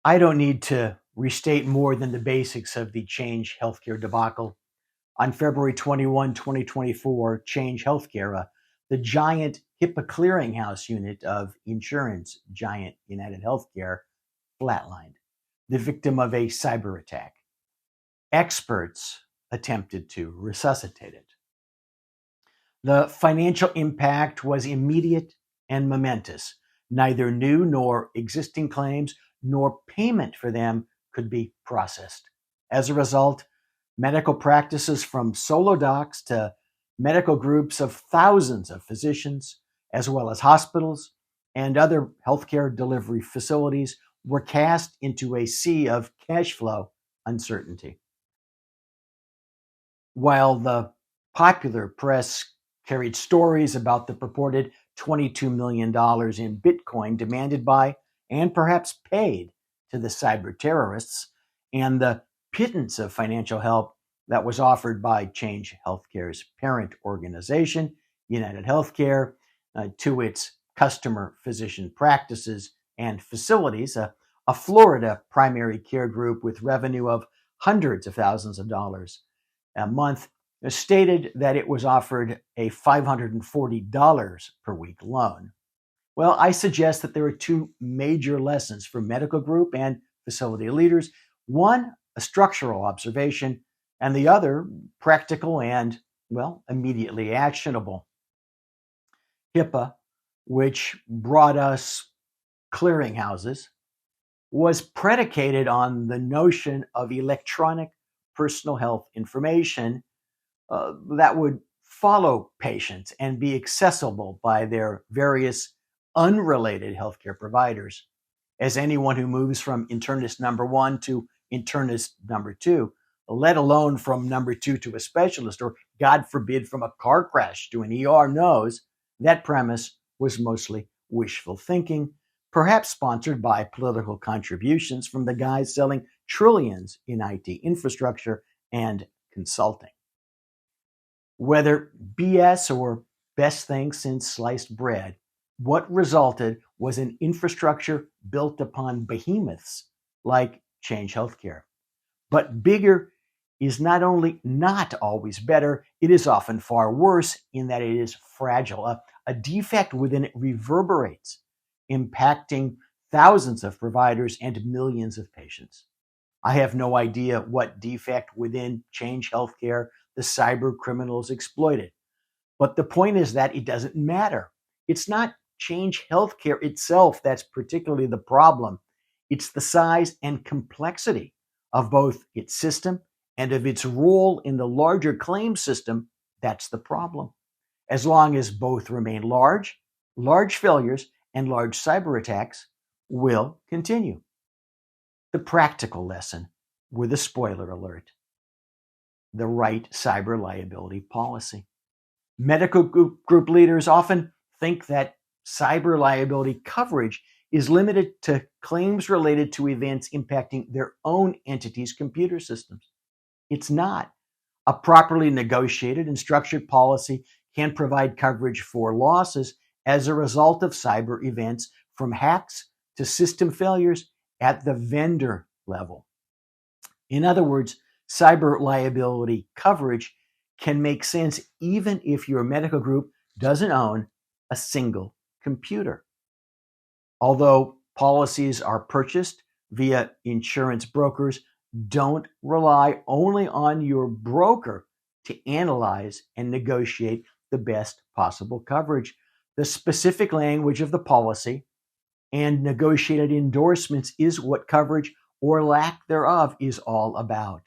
I don't need to restate more than the basics of the Change Healthcare debacle. On February 21, 2024, Change Healthcare, the giant HIPAA clearinghouse unit of insurance giant United Healthcare, flatlined, the victim of a cyber attack. Experts attempted to resuscitate it. The financial impact was immediate and momentous. Neither new nor existing claims nor payment for them could be processed. As a result, medical practices from solo docs to medical groups of thousands of physicians, as well as hospitals and other healthcare delivery facilities, were cast into a sea of cash flow uncertainty. While the popular press carried stories about the purported $22 million in Bitcoin demanded by and perhaps paid to the cyber terrorists, and the pittance of financial help that was offered by Change Healthcare's parent organization, United Healthcare, to its customer physician practices and facilities, a Florida primary care group with revenue of hundreds of thousands of dollars a month stated that it was offered a $540 per week loan. Well, I suggest that there are two major lessons for medical group and facility leaders. One, a structural observation, and the other, practical and, well, immediately actionable. HIPAA, which brought us clearinghouses, was predicated on the notion of electronic personal health information that would follow patients and be accessible by their various unrelated healthcare providers. As anyone who moves from internist number one to internist number two, let alone from number two to a specialist, or God forbid, from a car crash to an ER, knows that premise was mostly wishful thinking, perhaps sponsored by political contributions from the guys selling trillions in IT infrastructure and consulting. Whether BS or best thing since sliced bread, what resulted was an infrastructure built upon behemoths like Change Healthcare. But bigger is not only not always better, it is often far worse in that it is fragile. A defect within it reverberates, impacting thousands of providers and millions of patients. I have no idea what defect within Change Healthcare the cyber criminals exploited. But the point is that it doesn't matter. It's not Change Healthcare itself that's particularly the problem. It's the size and complexity of both its system and of its role in the larger claim system that's the problem. As long as both remain large, large failures and large cyber attacks will continue. The practical lesson with a spoiler alert: the right cyber liability policy. Medical group leaders often think that cyber liability coverage is limited to claims related to events impacting their own entity's computer systems. It's not. A properly negotiated and structured policy can provide coverage for losses as a result of cyber events, from hacks to system failures at the vendor level. In other words, cyber liability coverage can make sense even if your medical group doesn't own a single computer. Although policies are purchased via insurance brokers, don't rely only on your broker to analyze and negotiate the best possible coverage. The specific language of the policy and negotiated endorsements is what coverage or lack thereof is all about.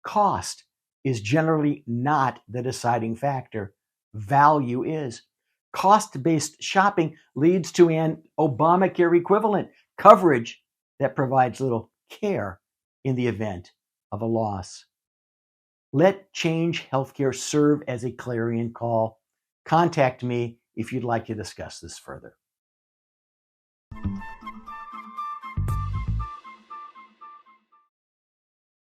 Cost is generally not the deciding factor. Value is. Cost-based shopping leads to an Obamacare equivalent coverage that provides little care in the event of a loss. Let Change Healthcare serve as a clarion call. Contact me if you'd like to discuss this further.